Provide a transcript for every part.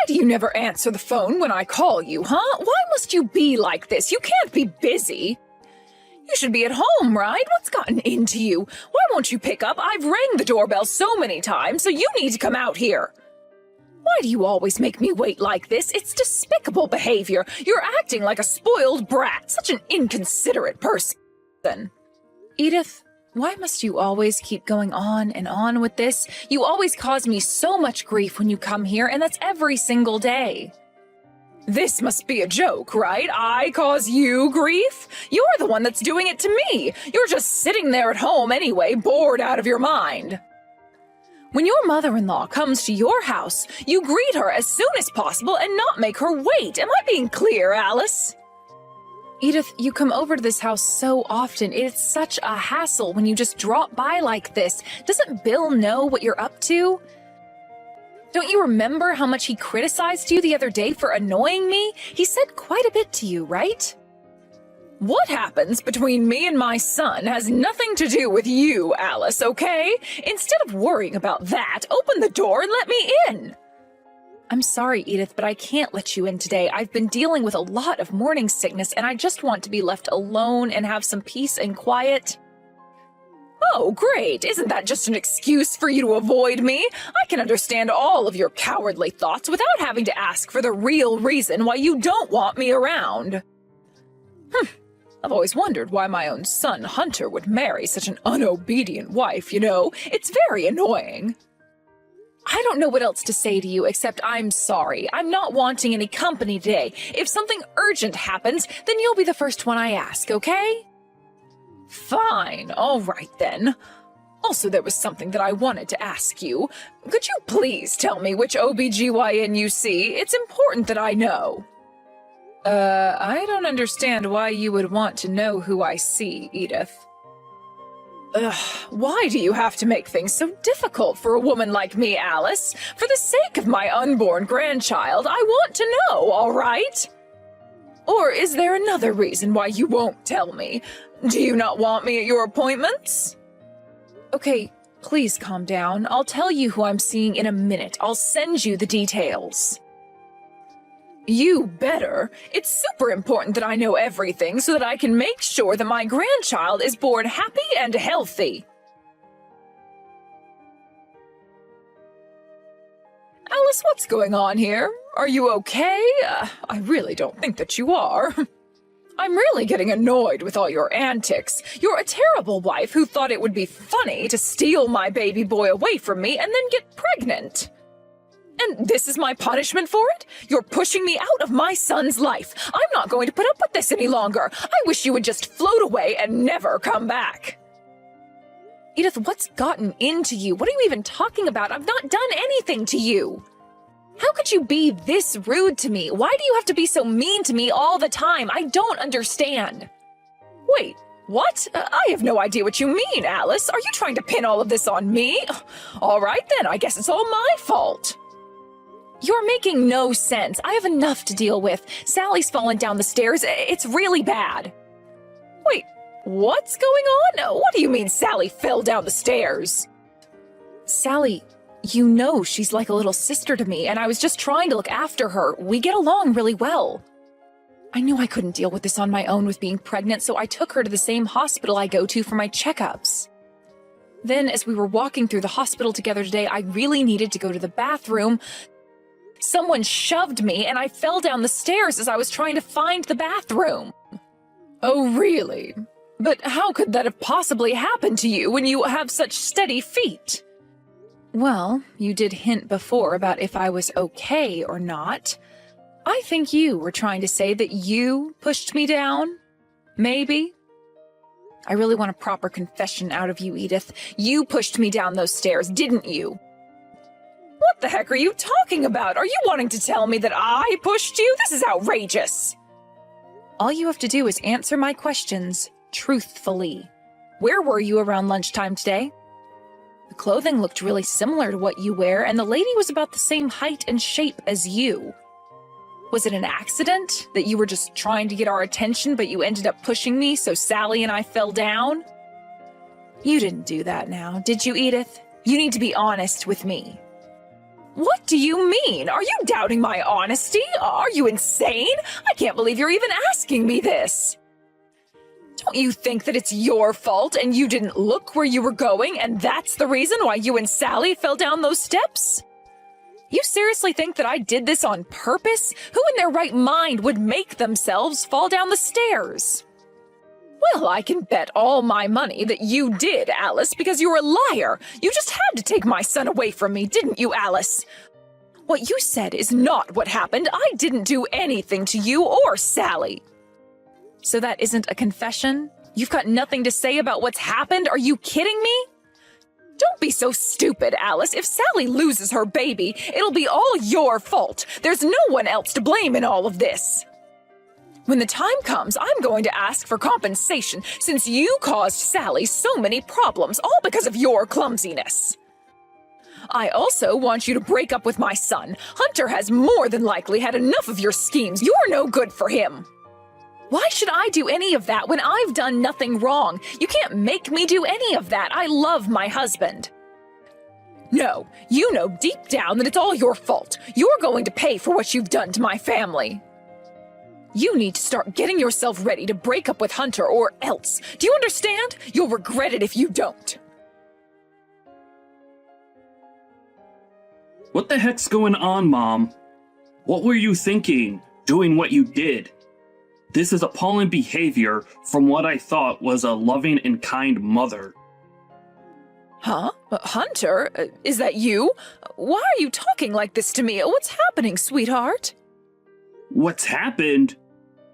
do you never answer the phone when I call you, huh? Why must you be like this? You can't be busy. You should be at home, right? What's gotten into you? Why won't you pick up? I've rang the doorbell so many times, so you need to come out here. Why do you always make me wait like this? It's despicable behavior. You're acting like a spoiled brat, such an inconsiderate person. Edith, why must you always keep going on and on with this? You always cause me so much grief when you come here, and that's every single day. This must be a joke, right? I cause you grief? You're the one that's doing it to me. You're just sitting there at home anyway, bored out of your mind. When your mother-in-law comes to your house, you greet her as soon as possible and not make her wait. Am I being clear, Alice? Edith, you come over to this house so often. It's such a hassle when you just drop by like this. Doesn't Bill know what you're up to? Don't you remember how much he criticized you the other day for annoying me? He said quite a bit to you, right? What happens between me and my son has nothing to do with you, Alice, okay? Instead of worrying about that, open the door and let me in. I'm sorry, Edith, but I can't let you in today. I've been dealing with a lot of morning sickness, and I just want to be left alone and have some peace and quiet. Oh, great. Isn't that just an excuse for you to avoid me? I can understand all of your cowardly thoughts without having to ask for the real reason why you don't want me around. I've always wondered why my own son, Hunter, would marry such an unobedient wife, you know. It's very annoying. I don't know what else to say to you except I'm sorry. I'm not wanting any company today. If something urgent happens, then you'll be the first one I ask, okay? Fine, all right then. Also, there was something that I wanted to ask you. Could you please tell me which OBGYN you see? It's important that I know. I don't understand why you would want to know who I see, Edith. Why do you have to make things so difficult for a woman like me, Alice? For the sake of my unborn grandchild, I want to know, all right? Or is there another reason why you won't tell me? Do you not want me at your appointments? Okay, please calm down. I'll tell you who I'm seeing in a minute. I'll send you the details. You better. It's super important that I know everything so that I can make sure that my grandchild is born happy and healthy. Alice, what's going on here? Are you okay? I really don't think that you are. I'm really getting annoyed with all your antics. You're a terrible wife who thought it would be funny to steal my baby boy away from me and then get pregnant. And this is my punishment for it? You're pushing me out of my son's life. I'm not going to put up with this any longer. I wish you would just float away and never come back. Edith, what's gotten into you? What are you even talking about? I've not done anything to you. How could you be this rude to me? Why do you have to be so mean to me all the time? I don't understand. Wait, what? I have no idea what you mean, Alice. Are you trying to pin all of this on me? All right then, I guess it's all my fault. You're making no sense. I have enough to deal with. Sally's fallen down the stairs. It's really bad. Wait, what's going on? What do you mean Sally fell down the stairs? Sally, you know she's like a little sister to me, and I was just trying to look after her. We get along really well. I knew I couldn't deal with this on my own with being pregnant, so I took her to the same hospital I go to for my checkups. Then, as we were walking through the hospital together today, I really needed to go to the bathroom. Someone shoved me, and I fell down the stairs as I was trying to find the bathroom. Oh, really? But how could that have possibly happened to you when you have such steady feet? Well, you did hint before about if I was okay or not. I think you were trying to say that you pushed me down? Maybe? I really want a proper confession out of you, Edith. You pushed me down those stairs, didn't you? What the heck are you talking about? Are you wanting to tell me that I pushed you? This is outrageous. All you have to do is answer my questions truthfully. Where were you around lunchtime today? The clothing looked really similar to what you wear, and the lady was about the same height and shape as you. Was it an accident that you were just trying to get our attention, but you ended up pushing me so Sally and I fell down? You didn't do that now, did you, Edith? You need to be honest with me. What do you mean? Are you doubting my honesty? Are you insane? I can't believe you're even asking me this. Don't you think that it's your fault and you didn't look where you were going and that's the reason why you and Sally fell down those steps? You seriously think that I did this on purpose? Who in their right mind would make themselves fall down the stairs? Well, I can bet all my money that you did, Alice, because you're a liar. You just had to take my son away from me, didn't you, Alice? What you said is not what happened. I didn't do anything to you or Sally. So that isn't a confession? You've got nothing to say about what's happened? Are you kidding me? Don't be so stupid, Alice. If Sally loses her baby, it'll be all your fault. There's no one else to blame in all of this. When the time comes, I'm going to ask for compensation since you caused Sally so many problems, all because of your clumsiness. I also want you to break up with my son. Hunter has more than likely had enough of your schemes. You're no good for him. Why should I do any of that when I've done nothing wrong? You can't make me do any of that. I love my husband. No, you know deep down that it's all your fault. You're going to pay for what you've done to my family. You need to start getting yourself ready to break up with Hunter or else. Do you understand? You'll regret it if you don't. What the heck's going on, Mom? What were you thinking, doing what you did? This is appalling behavior from what I thought was a loving and kind mother. Huh? Hunter? Is that you? Why are you talking like this to me? What's happening, sweetheart? What's happened?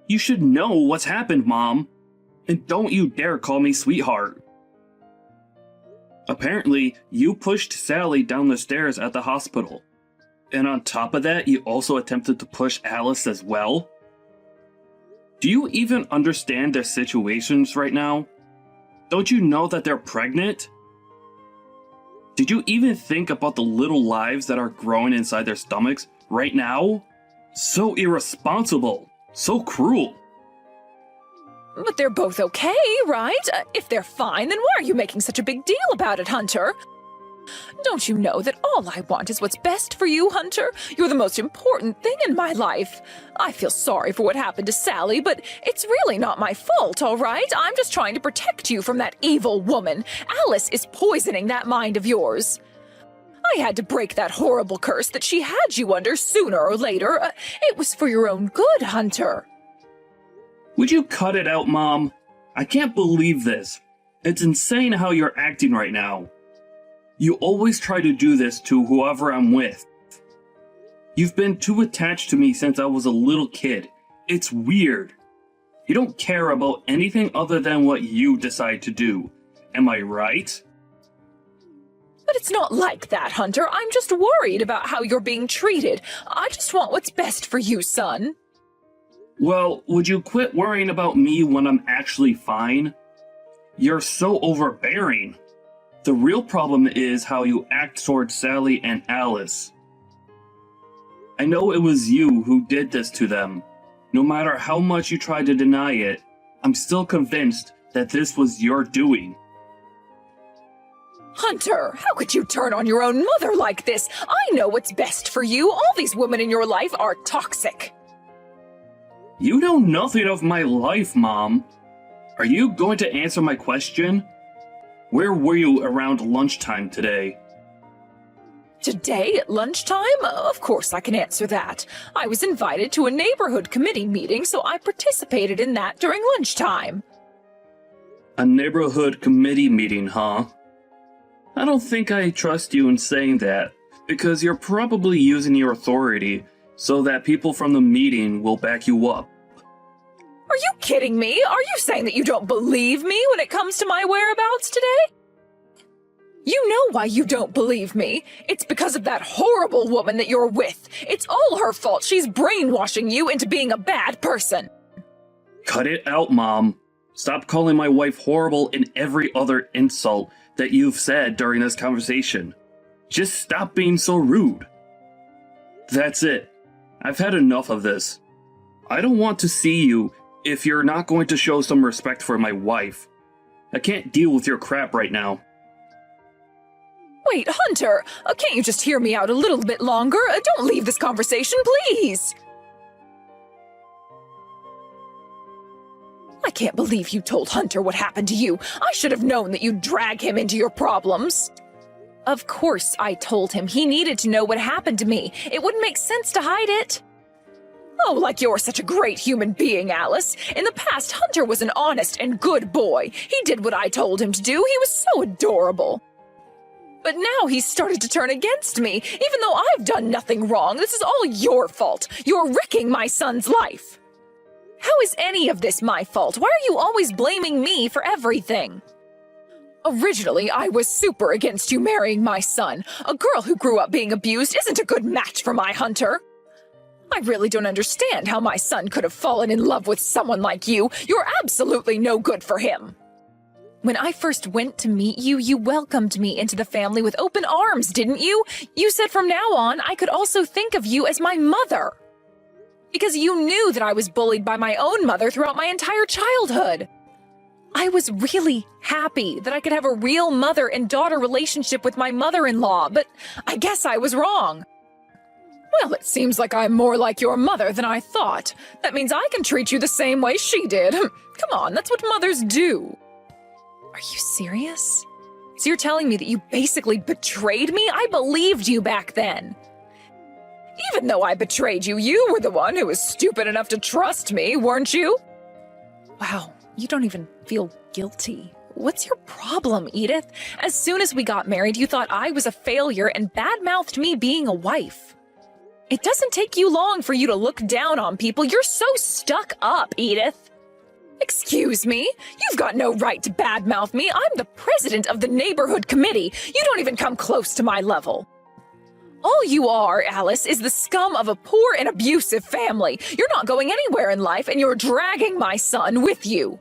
You should know what's happened, Mom. And don't you dare call me sweetheart. Apparently, you pushed Sally down the stairs at the hospital. And on top of that, you also attempted to push Alice as well? Do you even understand their situations right now? Don't you know that they're pregnant? Did you even think about the little lives that are growing inside their stomachs right now? So irresponsible. So cruel. But they're both okay, right? If they're fine, then why are you making such a big deal about it, Hunter? Don't you know that all I want is what's best for you, Hunter? You're the most important thing in my life. I feel sorry for what happened to Sally, but it's really not my fault, all right? I'm just trying to protect you from that evil woman. Alice is poisoning that mind of yours. I had to break that horrible curse that she had you under sooner or later. It was for your own good, Hunter. Would you cut it out, Mom? I can't believe this. It's insane how you're acting right now. You always try to do this to whoever I'm with. You've been too attached to me since I was a little kid. It's weird. You don't care about anything other than what you decide to do. Am I right? But it's not like that, Hunter. I'm just worried about how you're being treated. I just want what's best for you, son. Well, would you quit worrying about me when I'm actually fine? You're so overbearing. The real problem is how you act towards Sally and Alice. I know it was you who did this to them. No matter how much you try to deny it, I'm still convinced that this was your doing. Hunter, how could you turn on your own mother like this? I know what's best for you. All these women in your life are toxic. You know nothing of my life, Mom. Are you going to answer my question? Where were you around lunchtime today? Today at lunchtime? Of course I can answer that. I was invited to a neighborhood committee meeting, so I participated in that during lunchtime. A neighborhood committee meeting, huh? I don't think I trust you in saying that, because you're probably using your authority so that people from the meeting will back you up. Are you kidding me? Are you saying that you don't believe me when it comes to my whereabouts today? You know why you don't believe me. It's because of that horrible woman that you're with. It's all her fault. She's brainwashing you into being a bad person. Cut it out, Mom. Stop calling my wife horrible in every other insult that you've said during this conversation. Just stop being so rude. That's it. I've had enough of this. I don't want to see you if you're not going to show some respect for my wife. I can't deal with your crap right now. Wait, Hunter, can't you just hear me out a little bit longer? Don't leave this conversation, please! I can't believe you told Hunter what happened to you. I should have known that you'd drag him into your problems. Of course I told him. He needed to know what happened to me. It wouldn't make sense to hide it. Oh, like you're such a great human being, Alice. In the past, Hunter was an honest and good boy. He did what I told him to do. He was so adorable. But now he's started to turn against me, even though I've done nothing wrong. This is all your fault. You're wrecking my son's life. How is any of this my fault? Why are you always blaming me for everything? Originally, I was super against you marrying my son. A girl who grew up being abused isn't a good match for my Hunter. I really don't understand how my son could have fallen in love with someone like you. You're absolutely no good for him. When I first went to meet you, you welcomed me into the family with open arms, didn't you? You said from now on, I could also think of you as my mother. Because you knew that I was bullied by my own mother throughout my entire childhood. I was really happy that I could have a real mother and daughter relationship with my mother-in-law, but I guess I was wrong. Well, it seems like I'm more like your mother than I thought. That means I can treat you the same way she did. Come on, that's what mothers do. Are you serious? So you're telling me that you basically betrayed me? I believed you back then. Even though I betrayed you, you were the one who was stupid enough to trust me, weren't you? Wow, you don't even feel guilty. What's your problem, Edith? As soon as we got married, you thought I was a failure and badmouthed me being a wife. It doesn't take you long for you to look down on people. You're so stuck up, Edith. Excuse me? You've got no right to badmouth me. I'm the president of the neighborhood committee. You don't even come close to my level. All you are, Alice, is the scum of a poor and abusive family. You're not going anywhere in life, and you're dragging my son with you.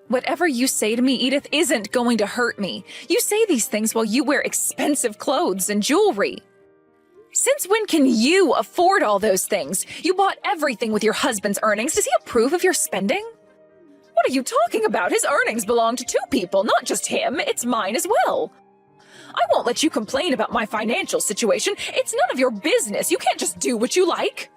Whatever you say to me, Edith, isn't going to hurt me. You say these things while you wear expensive clothes and jewelry. Since when can you afford all those things? You bought everything with your husband's earnings. Does he approve of your spending? What are you talking about? His earnings belong to two people, not just him. It's mine as well. I won't let you complain about my financial situation. It's none of your business. You can't just do what you like.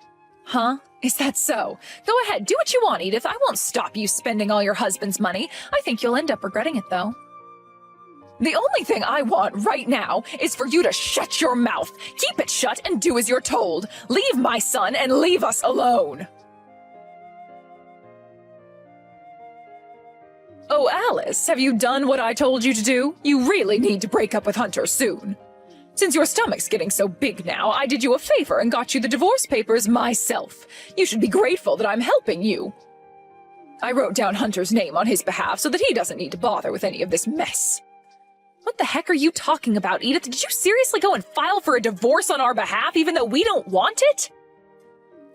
Huh? Is that so? Go ahead, do what you want, Edith. I won't stop you spending all your husband's money. I think you'll end up regretting it, though. The only thing I want right now is for you to shut your mouth. Keep it shut and do as you're told. Leave my son and leave us alone. Oh, Alice, have you done what I told you to do? You really need to break up with Hunter soon. Since your stomach's getting so big now, I did you a favor and got you the divorce papers myself. You should be grateful that I'm helping you. I wrote down Hunter's name on his behalf so that he doesn't need to bother with any of this mess. What the heck are you talking about, Edith? Did you seriously go and file for a divorce on our behalf even though we don't want it?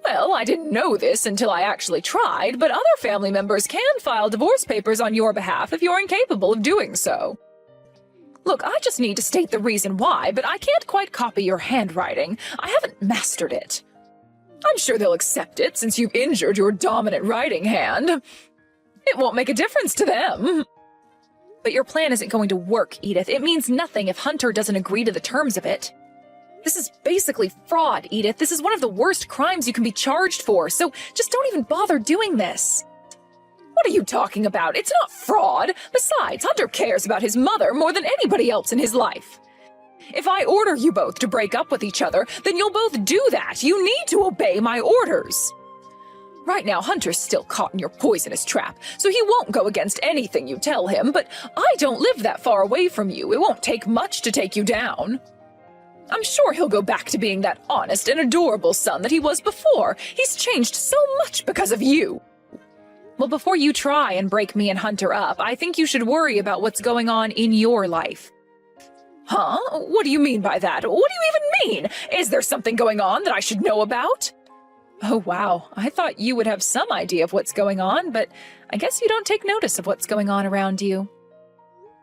Well, I didn't know this until I actually tried, but other family members can file divorce papers on your behalf if you're incapable of doing so. Look, I just need to state the reason why, but I can't quite copy your handwriting. I haven't mastered it. I'm sure they'll accept it since you've injured your dominant writing hand. It won't make a difference to them. But your plan isn't going to work, Edith. It means nothing if Hunter doesn't agree to the terms of it. This is basically fraud, Edith. This is one of the worst crimes you can be charged for, so just don't even bother doing this. What are you talking about? It's not fraud. Besides, Hunter cares about his mother more than anybody else in his life. If I order you both to break up with each other, then you'll both do that. You need to obey my orders. Right now, Hunter's still caught in your poisonous trap, so he won't go against anything you tell him, but I don't live that far away from you. It won't take much to take you down. I'm sure he'll go back to being that honest and adorable son that he was before. He's changed so much because of you. Well, before you try and break me and Hunter up, I think you should worry about what's going on in your life. Huh? What do you mean by that? What do you even mean? Is there something going on that I should know about? Oh, wow. I thought you would have some idea of what's going on, but I guess you don't take notice of what's going on around you.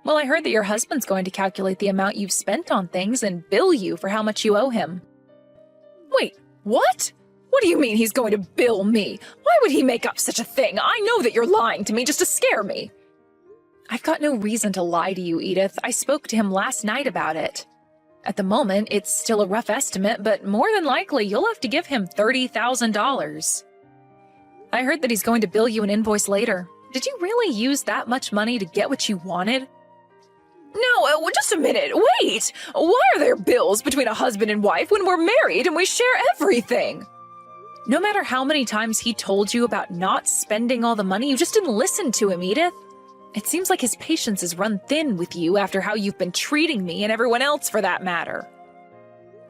Well, I heard that your husband's going to calculate the amount you've spent on things and bill you for how much you owe him. Wait, what? What do you mean he's going to bill me? Why would he make up such a thing? I know that you're lying to me just to scare me. I've got no reason to lie to you, Edith. I spoke to him last night about it. At the moment, it's still a rough estimate, but more than likely you'll have to give him $30,000. I heard that he's going to bill you an invoice later. Did you really use that much money to get what you wanted? No, just a minute. Wait! Why are there bills between a husband and wife when we're married and we share everything? No matter how many times he told you about not spending all the money, you just didn't listen to him, Edith. It seems like his patience has run thin with you after how you've been treating me and everyone else for that matter.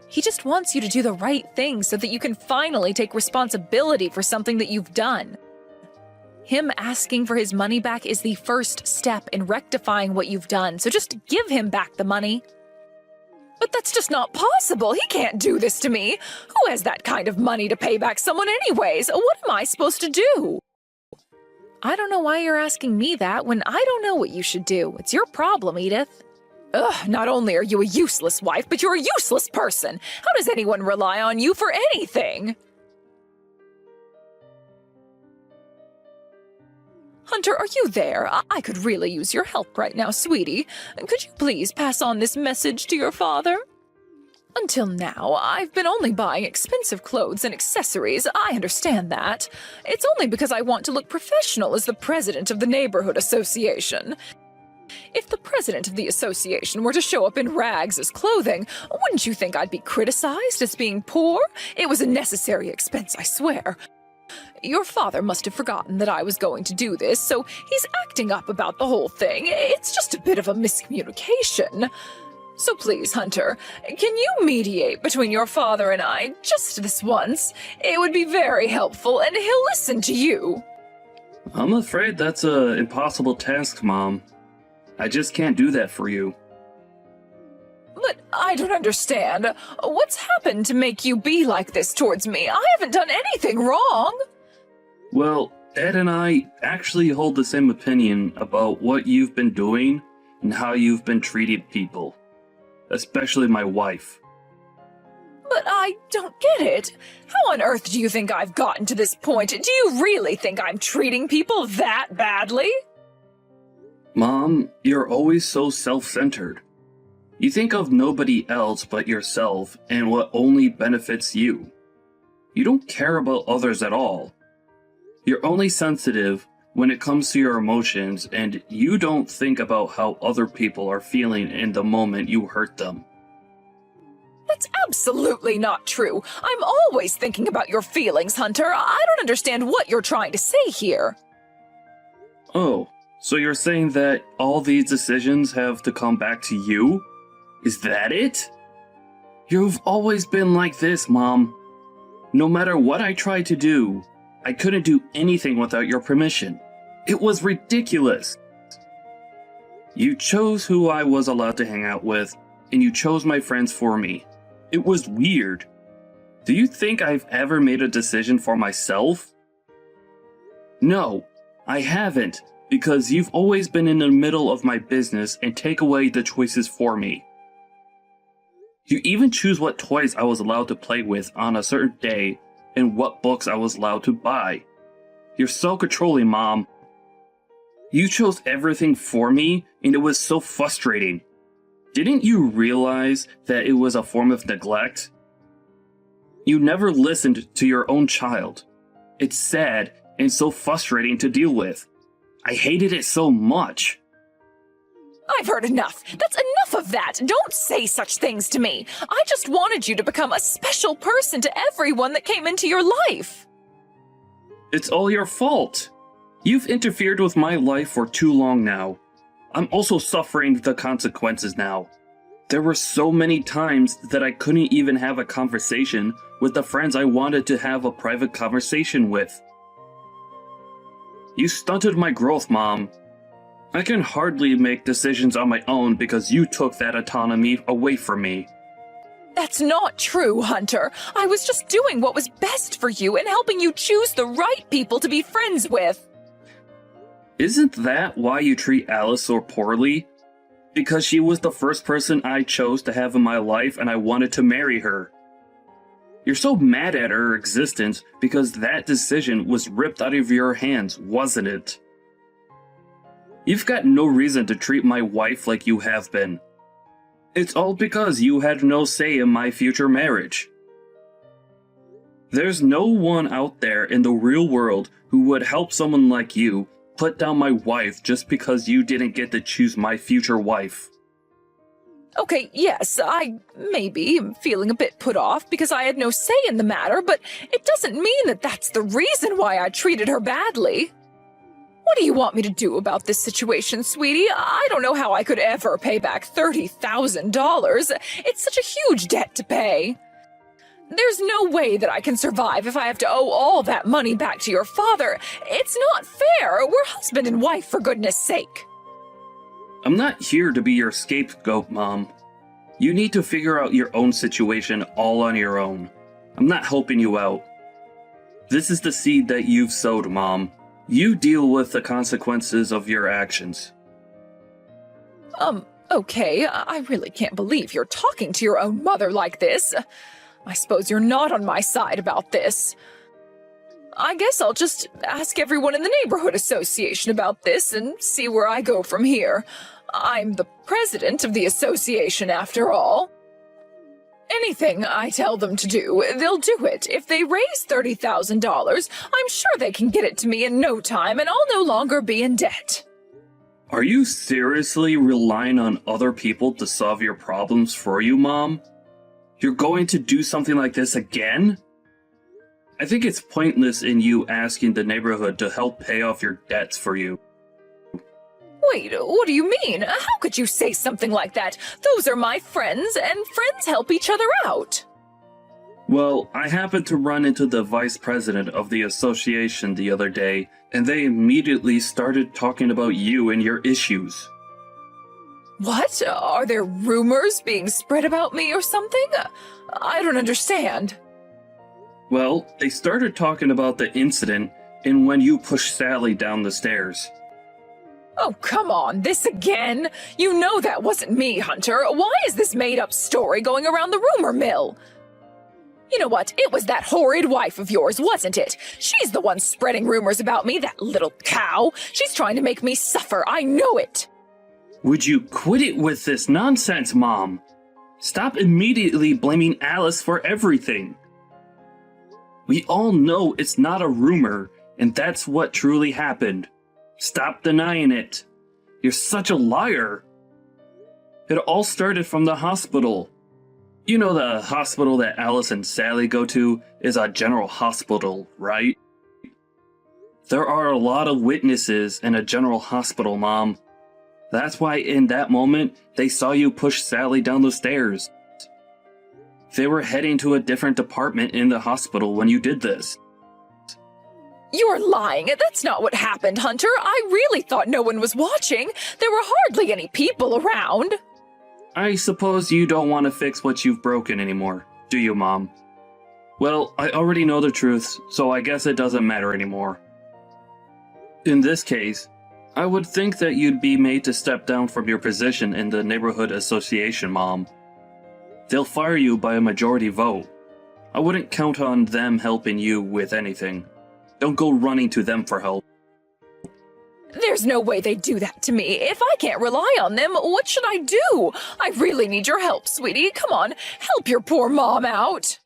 He just wants you to do the right thing so that you can finally take responsibility for something that you've done. Him asking for his money back is the first step in rectifying what you've done, so just give him back the money. But that's just not possible. He can't do this to me. Who has that kind of money to pay back someone anyways? What am I supposed to do? I don't know why you're asking me that when I don't know what you should do. It's your problem, Edith. Ugh, not only are you a useless wife, but you're a useless person. How does anyone rely on you for anything? Hunter, are you there? I could really use your help right now, sweetie. Could you please pass on this message to your father? Until now, I've been only buying expensive clothes and accessories. I understand that. It's only because I want to look professional as the president of the neighborhood association. If the president of the association were to show up in rags as clothing, wouldn't you think I'd be criticized as being poor? It was a necessary expense, I swear. Your father must have forgotten that I was going to do this, so he's acting up about the whole thing. It's just a bit of a miscommunication. So please, Hunter, can you mediate between your father and I just this once? It would be very helpful, and he'll listen to you. I'm afraid that's an impossible task, Mom. I just can't do that for you. But I don't understand. What's happened to make you be like this towards me? I haven't done anything wrong. Well, Ed and I actually hold the same opinion about what you've been doing and how you've been treating people. Especially my wife. But I don't get it. How on earth do you think I've gotten to this point? Do you really think I'm treating people that badly? Mom, you're always so self-centered. You think of nobody else but yourself and what only benefits you. You don't care about others at all. You're only sensitive when it comes to your emotions, and you don't think about how other people are feeling in the moment you hurt them. That's absolutely not true. I'm always thinking about your feelings, Hunter. I don't understand what you're trying to say here. Oh, so you're saying that all these decisions have to come back to you? Is that it? You've always been like this, Mom. No matter what I tried to do, I couldn't do anything without your permission. It was ridiculous. You chose who I was allowed to hang out with, and you chose my friends for me. It was weird. Do you think I've ever made a decision for myself? No, I haven't, because you've always been in the middle of my business and take away the choices for me. You even choose what toys I was allowed to play with on a certain day and what books I was allowed to buy. You're so controlling, Mom. You chose everything for me, and it was so frustrating. Didn't you realize that it was a form of neglect? You never listened to your own child. It's sad and so frustrating to deal with. I hated it so much. I've heard enough. That's enough of that. Don't say such things to me. I just wanted you to become a special person to everyone that came into your life. It's all your fault. You've interfered with my life for too long now. I'm also suffering the consequences now. There were so many times that I couldn't even have a conversation with the friends I wanted to have a private conversation with. You stunted my growth, Mom. I can hardly make decisions on my own because you took that autonomy away from me. That's not true, Hunter. I was just doing what was best for you and helping you choose the right people to be friends with. Isn't that why you treat Alice so poorly? Because she was the first person I chose to have in my life and I wanted to marry her. You're so mad at her existence because that decision was ripped out of your hands, wasn't it? You've got no reason to treat my wife like you have been. It's all because you had no say in my future marriage. There's no one out there in the real world who would help someone like you put down my wife just because you didn't get to choose my future wife. Okay, yes, I maybe am feeling a bit put off because I had no say in the matter, but it doesn't mean that that's the reason why I treated her badly. What do you want me to do about this situation, sweetie? I don't know how I could ever pay back $30,000. It's such a huge debt to pay. There's no way that I can survive if I have to owe all that money back to your father. It's not fair. We're husband and wife, for goodness sake. I'm not here to be your scapegoat, Mom. You need to figure out your own situation all on your own. I'm not helping you out. This is the seed that you've sowed, Mom. You deal with the consequences of your actions. Okay, I really can't believe you're talking to your own mother like this. I suppose you're not on my side about this. I guess I'll just ask everyone in the neighborhood association about this and see where I go from here. I'm the president of the association, after all. Anything I tell them to do, they'll do it. If they raise $30,000, I'm sure they can get it to me in no time, and I'll no longer be in debt. Are you seriously relying on other people to solve your problems for you, Mom? You're going to do something like this again? I think it's pointless in you asking the neighborhood to help pay off your debts for you. Wait, what do you mean? How could you say something like that? Those are my friends, and friends help each other out. Well, I happened to run into the vice president of the association the other day, and they immediately started talking about you and your issues. What? Are there rumors being spread about me or something? I don't understand. Well, they started talking about the incident and when you pushed Sally down the stairs. Oh, come on, this again? You know that wasn't me, Hunter. Why is this made-up story going around the rumor mill? You know what? It was that horrid wife of yours, wasn't it? She's the one spreading rumors about me, that little cow. She's trying to make me suffer, I know it. Would you quit it with this nonsense, Mom? Stop immediately blaming Alice for everything. We all know it's not a rumor, and that's what truly happened. Stop denying it. You're such a liar. It all started from the hospital. You know the hospital that Alice and Sally go to is a general hospital, right? There are a lot of witnesses in a general hospital, Mom. That's why in that moment, they saw you push Sally down the stairs. They were heading to a different department in the hospital when you did this. You're lying. That's not what happened, Hunter. I really thought no one was watching. There were hardly any people around. I suppose you don't want to fix what you've broken anymore, do you, Mom? Well, I already know the truth, so I guess it doesn't matter anymore. In this case, I would think that you'd be made to step down from your position in the neighborhood association, Mom. They'll fire you by a majority vote. I wouldn't count on them helping you with anything. Don't go running to them for help. There's no way they'd do that to me. If I can't rely on them, what should I do? I really need your help, sweetie. Come on, help your poor mom out.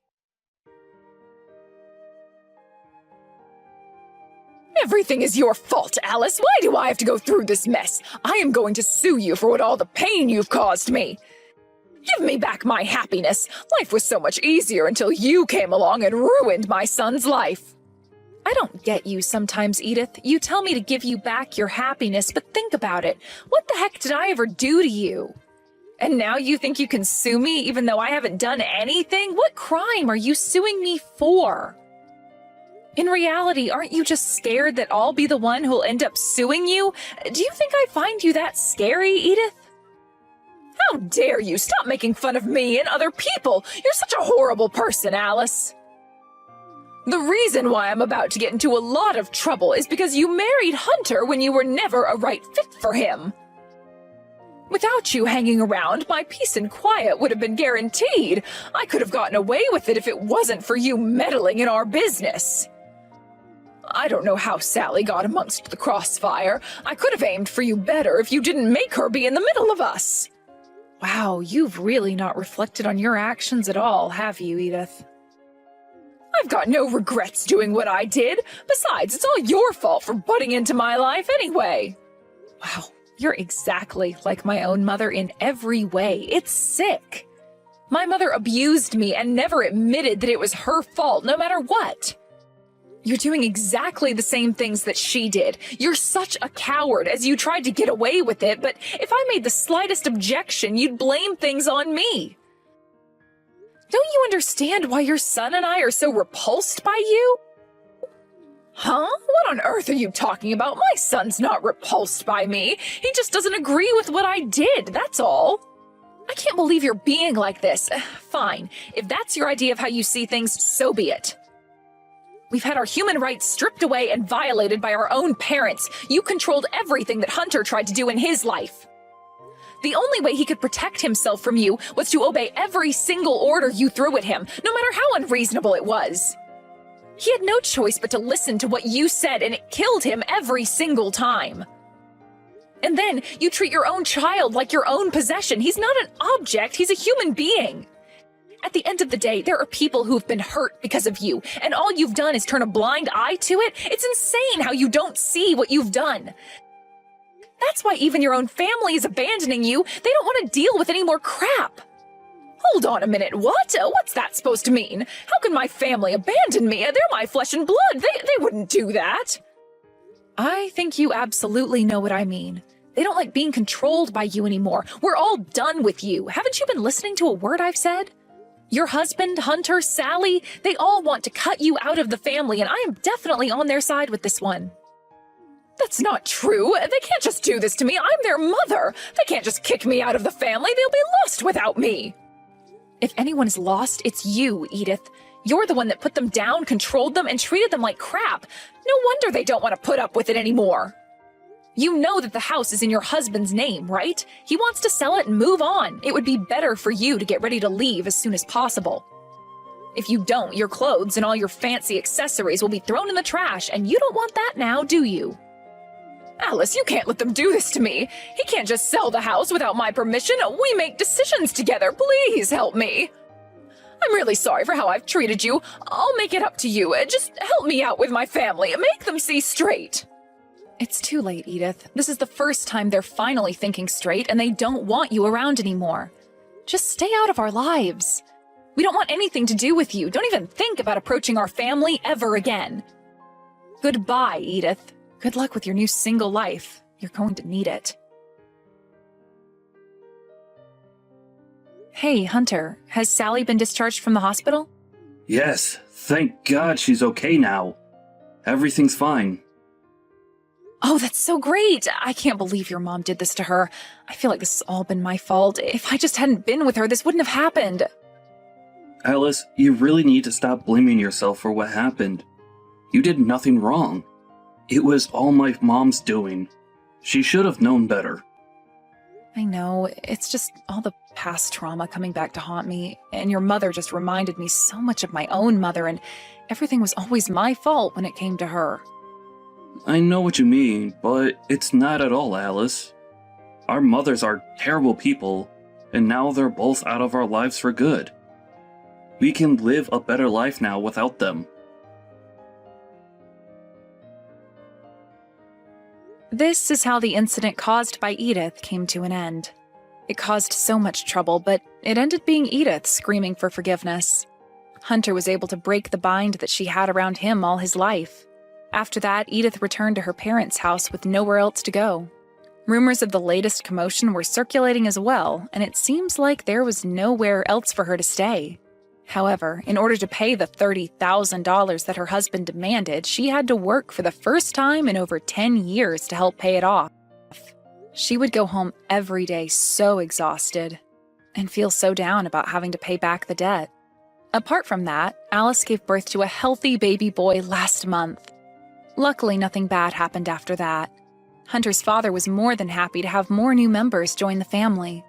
Everything is your fault, Alice. Why do I have to go through this mess? I am going to sue you for all the pain you've caused me. Give me back my happiness. Life was so much easier until you came along and ruined my son's life. I don't get you sometimes, Edith. You tell me to give you back your happiness, but think about it. What the heck did I ever do to you? And now you think you can sue me even though I haven't done anything? What crime are you suing me for? In reality, aren't you just scared that I'll be the one who'll end up suing you? Do you think I find you that scary, Edith? How dare you! Stop making fun of me and other people! You're such a horrible person, Alice! The reason why I'm about to get into a lot of trouble is because you married Hunter when you were never a right fit for him. Without you hanging around, my peace and quiet would have been guaranteed. I could have gotten away with it if it wasn't for you meddling in our business. I don't know how Sally got amongst the crossfire. I could have aimed for you better if you didn't make her be in the middle of us. Wow, you've really not reflected on your actions at all, have you, Edith? I've got no regrets doing what I did. Besides, it's all your fault for butting into my life anyway. Wow, you're exactly like my own mother in every way. It's sick. My mother abused me and never admitted that it was her fault, no matter what. You're doing exactly the same things that she did. You're such a coward as you tried to get away with it, but if I made the slightest objection, you'd blame things on me. Don't you understand why your son and I are so repulsed by you? Huh? What on earth are you talking about? My son's not repulsed by me. He just doesn't agree with what I did, that's all. I can't believe you're being like this. Fine. If that's your idea of how you see things, so be it. We've had our human rights stripped away and violated by our own parents. You controlled everything that Hunter tried to do in his life. The only way he could protect himself from you was to obey every single order you threw at him, no matter how unreasonable it was. He had no choice but to listen to what you said, and it killed him every single time. And then you treat your own child like your own possession. He's not an object, he's a human being. At the end of the day, there are people who've been hurt because of you, and all you've done is turn a blind eye to it. It's insane how you don't see what you've done. That's why even your own family is abandoning you. They don't want to deal with any more crap. Hold on a minute, what? What's that supposed to mean? How can my family abandon me? They're my flesh and blood. They wouldn't do that. I think you absolutely know what I mean. They don't like being controlled by you anymore. We're all done with you. Haven't you been listening to a word I've said? Your husband, Hunter, Sally, they all want to cut you out of the family, and I am definitely on their side with this one. That's not true. They can't just do this to me. I'm their mother. They can't just kick me out of the family. They'll be lost without me. If anyone is lost, it's you, Edith. You're the one that put them down, controlled them, and treated them like crap. No wonder they don't want to put up with it anymore. You know that the house is in your husband's name, right? He wants to sell it and move on. It would be better for you to get ready to leave as soon as possible. If you don't, your clothes and all your fancy accessories will be thrown in the trash, and you don't want that now, do you? Alice, you can't let them do this to me. He can't just sell the house without my permission. We make decisions together. Please help me. I'm really sorry for how I've treated you. I'll make it up to you. Just help me out with my family. Make them see straight. It's too late, Edith. This is the first time they're finally thinking straight, and they don't want you around anymore. Just stay out of our lives. We don't want anything to do with you. Don't even think about approaching our family ever again. Goodbye, Edith. Good luck with your new single life. You're going to need it. Hey, Hunter, has Sally been discharged from the hospital? Yes, thank God she's okay now. Everything's fine. Oh, that's so great! I can't believe your mom did this to her. I feel like this has all been my fault. If I just hadn't been with her, this wouldn't have happened. Alice, you really need to stop blaming yourself for what happened. You did nothing wrong. It was all my mom's doing. She should have known better. I know, it's just all the past trauma coming back to haunt me, and your mother just reminded me so much of my own mother, and everything was always my fault when it came to her. I know what you mean, but it's not at all, Alice. Our mothers are terrible people, and now they're both out of our lives for good. We can live a better life now without them. This is how the incident caused by Edith came to an end. It caused so much trouble, but it ended being Edith screaming for forgiveness. Hunter was able to break the bind that she had around him all his life. After that, Edith returned to her parents' house with nowhere else to go. Rumors of the latest commotion were circulating as well, and it seems like there was nowhere else for her to stay. However, in order to pay the $30,000 that her husband demanded, she had to work for the first time in over 10 years to help pay it off. She would go home every day so exhausted and feel so down about having to pay back the debt. Apart from that, Alice gave birth to a healthy baby boy last month. Luckily, nothing bad happened after that. Hunter's father was more than happy to have more new members join the family.